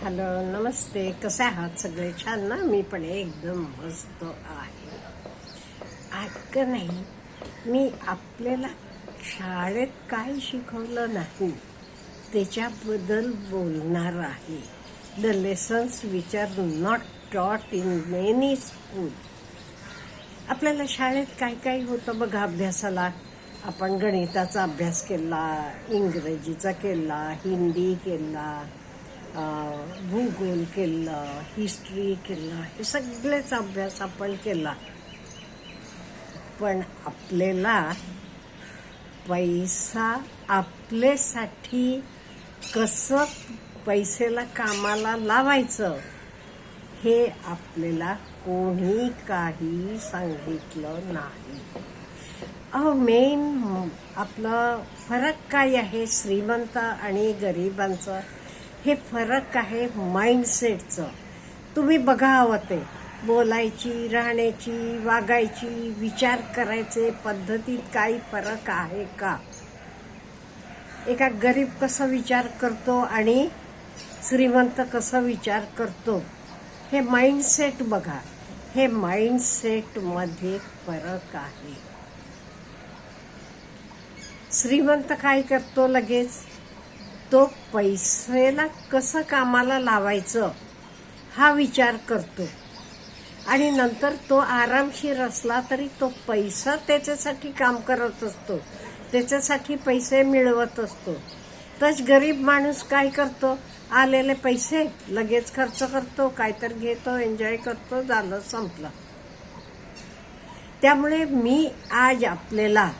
Hello, नमस्ते. कसे आहात सगळे? छान ना? मी पण एकदम मस्त आहे. का नाही, मी आपल्याला शाळेत काय शिकवलं नाही त्याच्याबद्दल बोलणार आहे. The lessons which are not taught in any school. आपल्याला शाळेत काय काय होतं बघा. अभ्यासाला आपण गणिताचा अभ्यास केला, इंग्रजीचा केला, हिंदी केला, भूगोल केला, हिस्ट्री केला, हे सगळेच अभ्यास आपण केला. पण आपल्याला पैसा आपल्यासाठी कसं पैसेला कामाला लावायचं हे आपल्याला कोणी काही सांगितलं नाही. मेन आपलं फरक काय आहे श्रीमंत आणि गरिबांचं? हे फरक आहे माइंडसेटचं. तुम्ही बघा हवं ते बोलायची, राहण्याची, वागायची, विचार करायचे पद्धतीत काही फरक आहे का? एका गरीब कसा विचार करतो आणि श्रीमंत कसा विचार करतो, हे माइंडसेट बघा. हे माइंडसेट मध्ये फरक आहे. श्रीमंत काय करतो लगेच? तो पैसेला कसं कामाला लावायचं हा विचार करतो आणि नंतर तो आरामशीर असला तरी तो पैसा त्याच्यासाठी काम करत असतो, त्याच्यासाठी पैसे मिळवत असतो. तच गरीब माणूस काय करतो? आलेले पैसे लगेच खर्च करतो, काहीतरी घेतो, एन्जॉय करतो, झालं, संपलं. त्यामुळे मी आज आपल्याला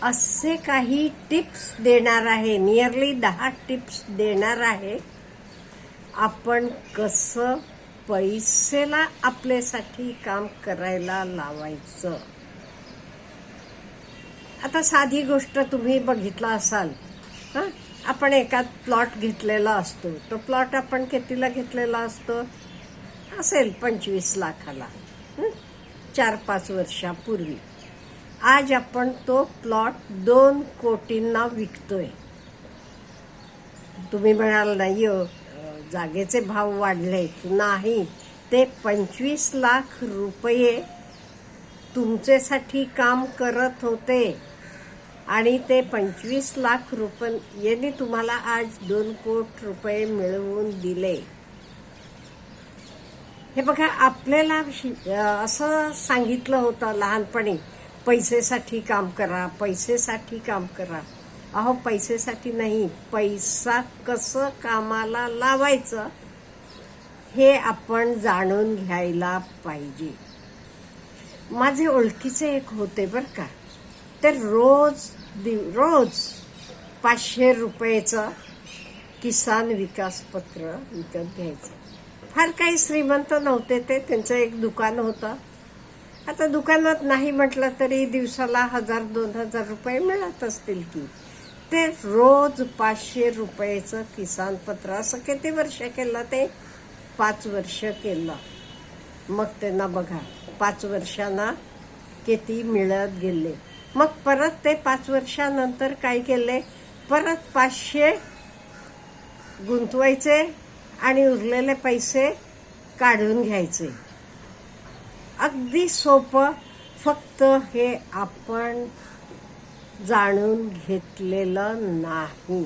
असे काही टिप्स देणार आहे, नियरली 10 टिप्स देणार आहे. आपण कसं पैसेला आपल्यासाठी काम करायला लावायचं. आता साधी गोष्ट तुम्ही बघितला असाल. आपण एका प्लॉट घेतलेला असतो. तो प्लॉट आपण कितीला घेतलेला असतो? असेल 25 लाखाला, 4-5 वर्षापूर्वी. आज आपण तो प्लॉट 2 कोटींना विकतोय. तुम्ही म्हणाल नाही जागेचे भाव वाढले. नाही, ते 25 लाख रुपये तुमच्यासाठी काम करत होते आणि ते 25 लाख रुपये तुम्हाला आज 2 कोटी रुपये मिळवून दिले. हे बघा, आपल्याला असं सांगितलं होतं लहानपणी, पैसेसाठी काम करा, पैसेसाठी काम करा. अहो, पैसेसाठी नाही, पैसा कसं कामाला लावायचं हे आपण जाणून घ्यायला पाहिजे. माझे ओळखीचे एक होते बरं का. ते रोज 500 रुपयेचं किसान विकास पत्र विकत घ्यायचं. फार काही श्रीमंत नव्हते ते. त्यांचं एक दुकान होतं. आता दुकानात नाही म्हटलं तरी दिवसाला 1000-2000 रुपये मिळत असतील की. ते रोज 500 रुपयेचं किसान पत्र. असं किती वर्ष केलं ते? 5 वर्ष केलं. मग त्यांना बघा 5 वर्षांना किती मिळत गेले. मग परत ते 5 वर्षानंतर काय केले? परत 500 गुंतवायचे आणि उरलेले पैसे काढून घ्यायचे. अगदी सोपं. फक्त हे आपण जाणून घेतलेलं नाही.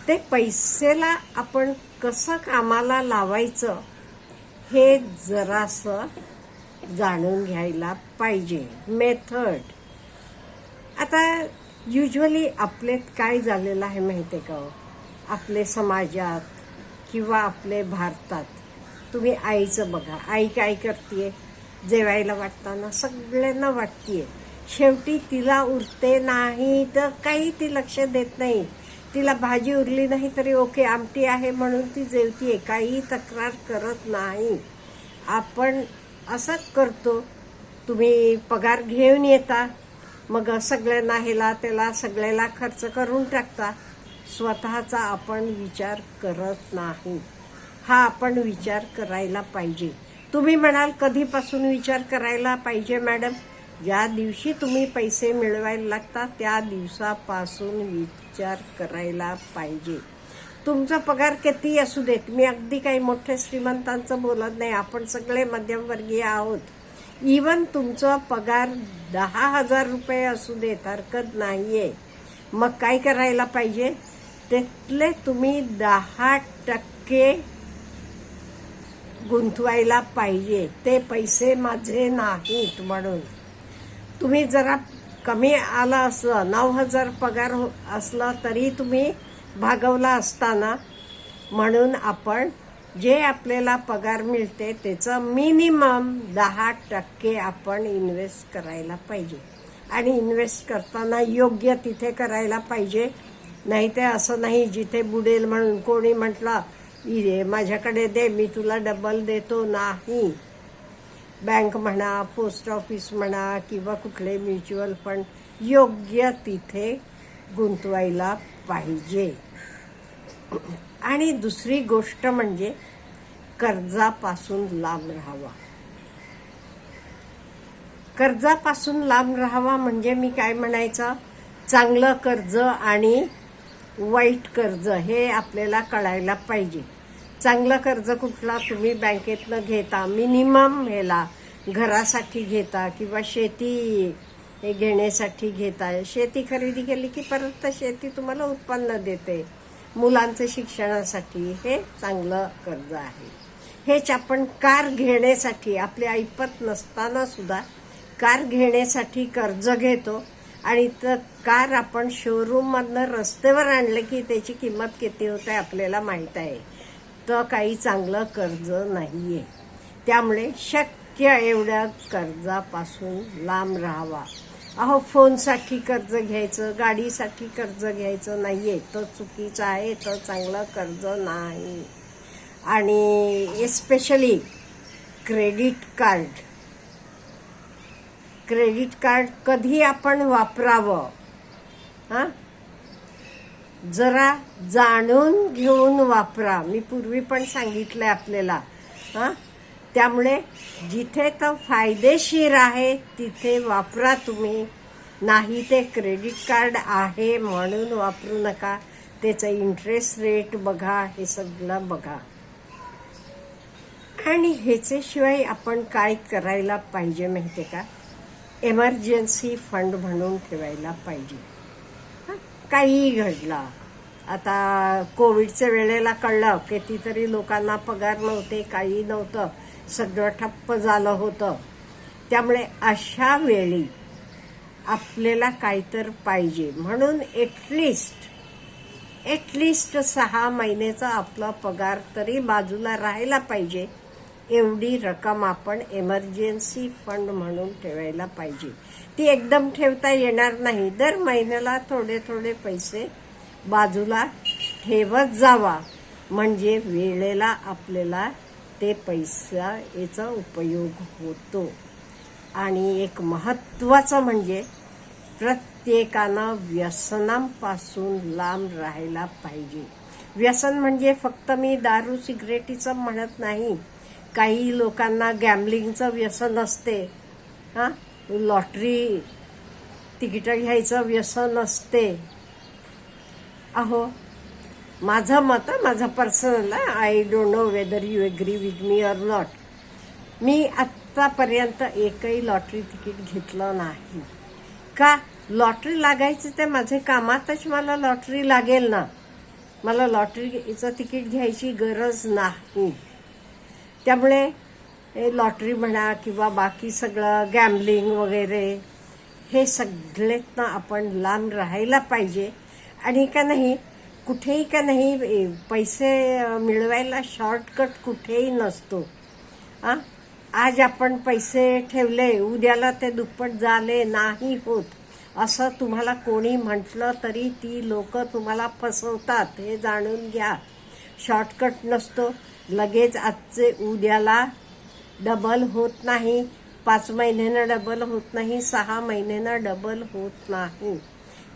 ते पैसेला आपण कसं कामाला लावायचं हे जरासं जाणून घ्यायला पाहिजे. मेथड. आता युजली आपले काय झालेलं आहे माहिती आहे का? आपले समाजात किंवा आपले भारतात तुम्ही आईचं बघा. आई काय करते? जेवायला वाटताना सगळ्यांना वाटतेय. शेवटी तिला उरते नाही तर काही ती लक्ष देत नाही. तिला भाजी उरली नाही तरी ओके, आमटी आहे म्हणून ती जेवतीये, काही तक्रार करत नाही. आपण असंच करतो. तुम्ही पगार घेऊन येता, मग सगळ्यांना ह्याला त्याला सगळ्याला खर्च करून टाकता. स्वतःचा आपण विचार करत नाही. हा आपण विचार करायला पाहिजे. तुम्ही म्हणाल कधीपासून विचार करायला पाहिजे मॅडम? ज्या दिवशी तुम्ही पैसे मिळवायला लागतात त्या दिवसापासून विचार करायला पाहिजे. तुमचा पगार किती असू देत, मी अगदी काही मोठ्या श्रीमंतांचं बोलत नाही, आपण सगळे मध्यमवर्गीय आहोत। इवन तुमचा पगार 10,000 रुपये असू देत, हरकत नाहीये। मग काय करायला पाहिजे, त्यातले तुम्ही 10% गुंतवायला पाहिजे। ते पैसे माझे नाहीत म्हणून। तुम्ही जरा कमी आला असलं, 9,000 पगार असला तरी तुम्ही भागवला असताना, म्हणून आपण जे आपल्याला पगार मिळते त्याचं मिनिमम 10% आपण इन्व्हेस्ट करायला पाहिजे। आणि इन्व्हेस्ट करताना योग्य तिथे करायला पाहिजे, नाही ते असं नाही जिथे बुडेल म्हणून कोणी म्हटलं माझ्याकडे दे मी तुला डबल देतो, नाही। बँक म्हणा, पोस्ट ऑफिस म्हणा किंवा कुठले म्युच्युअल फंड, योग्य तिथे गुंतवायला पाहिजे। आणि दुसरी गोष्ट म्हणजे कर्जापासून लांब राहावा। कर्जापासून लांब राहावा म्हणजे मी काय म्हणायचं, चांगलं कर्ज आणि वाईट कर्ज हे आपल्याला कळायला पाहिजे। चांगलं कर्ज कुठला, तुम्ही बँकेतनं घेता, मिनिमम ह्याला घरासाठी घेता किंवा शेती हे घेण्यासाठी घेता। शेती खरेदी केली की परत शेती तुम्हाला उत्पन्न देते, मुलांचं शिक्षणासाठी हे चांगलं कर्ज आहे। हेच आपण कार घेण्यासाठी, आपली ऐपत नसताना सुद्धा कार घेण्यासाठी कर्ज घेतो आणि तर कार आपण शोरूममधनं रस्त्यावर आणलं की त्याची किंमत किती होते आपल्याला माहीत आहे, तर काही चांगलं कर्ज नाहीये। त्यामुळे शक्य एवढ्या कर्जापासून लांब राहावा। अहो, फोनसाठी कर्ज घ्यायचं, गाडीसाठी कर्ज घ्यायचं नाहीये, तो चुकीचं आहे, तो चांगलं कर्ज नाही। आणि एस्पेशली क्रेडिट कार्ड कधी आपण वापरावं, जरा जाणून घेऊन वापरा। मी पूर्वी पण सांगितलंय आपल्याला, त्यामुळे जिथे तर फायदेशीर आहे तिथे वापरा तुम्ही, नाही ते क्रेडिट कार्ड आहे म्हणून वापरू नका। त्याचं इंटरेस्ट रेट बघा, हे सगळं बघा। आणि ह्याच्याशिवाय आपण काय करायला पाहिजे माहिती का, एमर्जन्सी फंड म्हणून ठेवायला पाहिजे। काही घडलं, आता कोविडच्या वेळेला कळलं कितीतरी लोकांना पगार नव्हते, काही नव्हतं, सगळं ठप्प झालं होतं। त्यामुळे अशा वेळी आपल्याला काहीतर पाहिजे, म्हणून ॲटलिस्ट 6 महिन्याचा आपला पगार तरी बाजूला राहायला पाहिजे, एवढी रक्कम आपण एमर्जन्सी फंड म्हणून ठेवायला पाहिजे। ती एकदम ठेवता येणार नाही, दर महिन्याला थोडे थोडे पैसे बाजूला ठेवत जावा, म्हणजे वेळेला आपल्याला ते पैसा याचा उपयोग होतो। आणि एक महत्त्वाचं म्हणजे प्रत्येकानं व्यसनांपासून लांब राहायला पाहिजे। व्यसन म्हणजे फक्त मी दारू सिगरेटीचं म्हणत नाही, काही लोकांना गॅम्बलिंगचं व्यसन असते, लॉटरी तिकीटं घ्यायचं व्यसन असते। अहो, माझं मत, माझं personal, I don't know whether you agree with me or not, मी आत्तापर्यंत एकही लॉटरी तिकीट घेतलं नाही। का? लॉटरी लागायची ते माझे कामातच मला लॉटरी लागेल ना, मला लॉटरीचं तिकीट घ्यायची गरज नाही। त्यामुळे लॉटरी म्हणा किंवा बाकी सगळं गॅम्बलिंग वगैरे हे सगळ्यातनं आपण लांब राहायला पाहिजे। आणि का नाही, कुठेही का नाही, पैसे मिळवायला शॉर्टकट कुठेही नसतो। आज आपण पैसे ठेवले, उद्याला ते दुप्पट झाले नाही होत, असं तुम्हाला कोणी म्हटलं तरी ती लोक तुम्हाला फसवतात, हे जाणून घ्या। शॉर्टकट नसतो, लगेच आजचे उद्याला डबल होत नाही, 5 महिन्यानं डबल होत नाही, 6 महिन्यानं डबल होत नाही।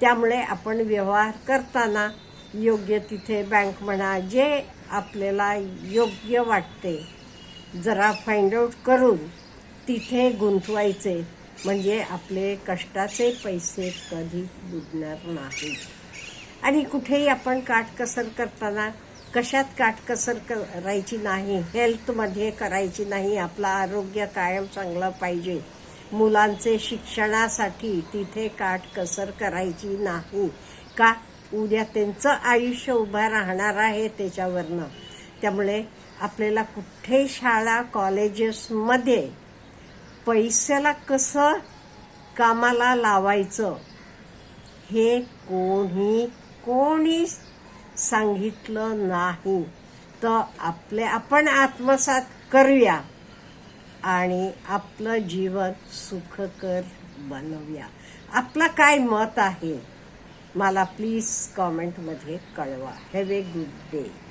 त्यामुळे आपण व्यवहार करताना योग्य तिथे बँक म्हणा, जे आपल्याला योग्य वाटते जरा फाइंड आउट करून तिथे गुंतवायचे, म्हणजे आपले कष्टाचे पैसे कधी बुडणार नाहीत। आणि कुठेही आपण काटकसर करताना कशात काटकसर करायची नाही, हेल्थमध्ये करायची नाही. आपलं आरोग्य कायम चांगलं पाहिजे. मुलांचे शिक्षणासाठी तिथे काटकसर करायची नाही. का? उद्या त्यांचं आयुष्य उभं राहणार आहे त्याच्यावरनं. त्यामुळे आपल्याला कुठे शाळा कॉलेजेसमध्ये पैशाला कसं कामाला लावायचं हे कोणी सांगितलं नाही. तर आपण आत्मसात करूया आणि आपलं जीवन सुखकर बनवूया. आपलं काय मत आहे मला प्लीज कॉमेंटमध्ये कळवा. Have a good day.